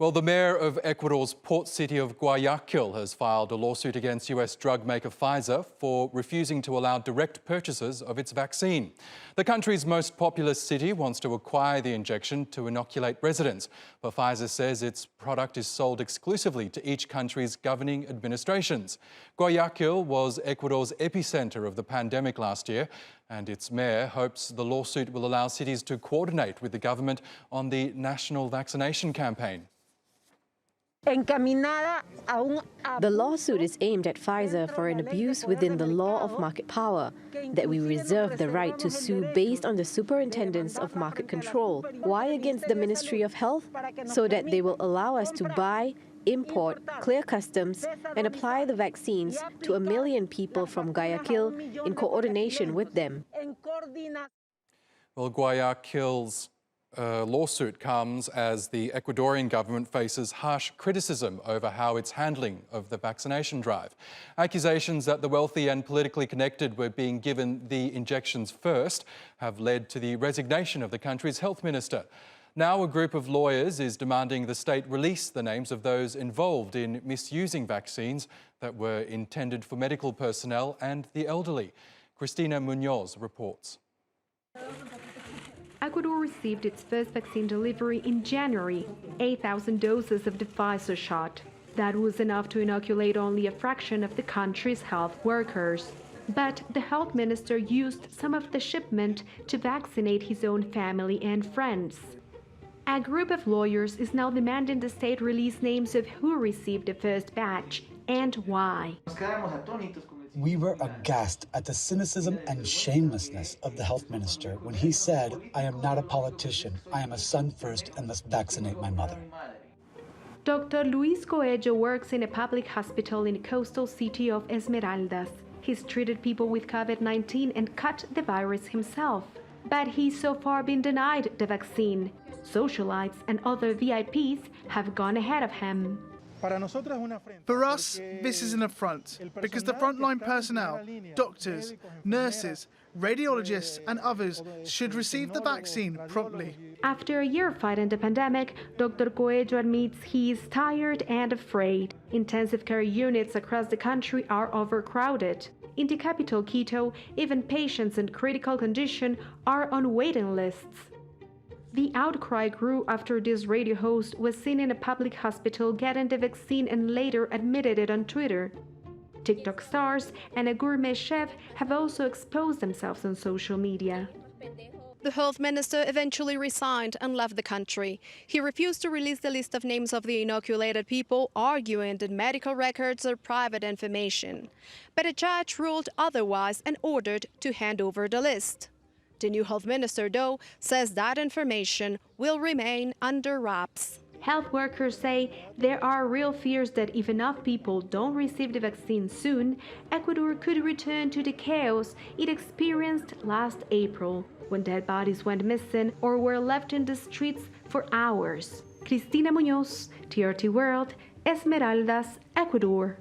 Well, the mayor of Ecuador's port city of Gua-yaquil has filed a lawsuit against US drug maker Pfizer for refusing to allow direct purchases of its vaccine. The country's most populous city wants to acquire the injection to inoculate residents, but Pfizer says its product is sold exclusively to each country's governing administrations. Gua-yaquil was Ecuador's epicenter of the pandemic last year, and its mayor hopes the lawsuit will allow cities to coordinate with the government on the national vaccination campaign. The lawsuit is aimed at Pfizer for an abuse within the law of market power, that we reserve the right to sue based on the superintendence of market control. Why against the Ministry of Health? So that they will allow us to buy, import, clear customs, and apply the vaccines to 1 million people from Guayaquil in coordination with them. Well, Guayaquil's lawsuit comes as the Ecuadorian government faces harsh criticism over how it's handling of the vaccination drive. Accusations that the wealthy and politically connected were being given the injections first have led to the resignation of the country's health minister. Now a group of lawyers is demanding the state release the names of those involved in misusing vaccines that were intended for medical personnel and the elderly. Cristina Munoz reports. Ecuador received its first vaccine delivery in January, 8,000 doses of the Pfizer shot. That was enough to inoculate only a fraction of the country's health workers. But the health minister used some of the shipment to vaccinate his own family and friends. A group of lawyers is now demanding the state release names of who received the first batch and why. We were aghast at the cynicism and shamelessness of the health minister when he said, "I am not a politician. I am a son first and must vaccinate my mother." Dr. Luis Coelho works in a public hospital in the coastal city of Esmeraldas. He's treated people with COVID-19 and caught the virus himself. But he's so far been denied the vaccine. Socialites and other VIPs have gone ahead of him. For us, this is an affront, because the frontline personnel, doctors, nurses, radiologists and others should receive the vaccine promptly. After a year fighting the pandemic, Dr. Coelho admits he is tired and afraid. Intensive care units across the country are overcrowded. In the capital, Quito, even patients in critical condition are on waiting lists. The outcry grew after this radio host was seen in a public hospital getting the vaccine and later admitted it on Twitter. TikTok stars and a gourmet chef have also exposed themselves on social media. The health minister eventually resigned and left the country. He refused to release the list of names of the inoculated people, arguing that medical records are private information. But a judge ruled otherwise and ordered to hand over the list. The new health minister, though, says that information will remain under wraps. Health workers say there are real fears that if enough people don't receive the vaccine soon, Ecuador could return to the chaos it experienced last April, when dead bodies went missing or were left in the streets for hours. Cristina Munoz, TRT World, Esmeraldas, Ecuador.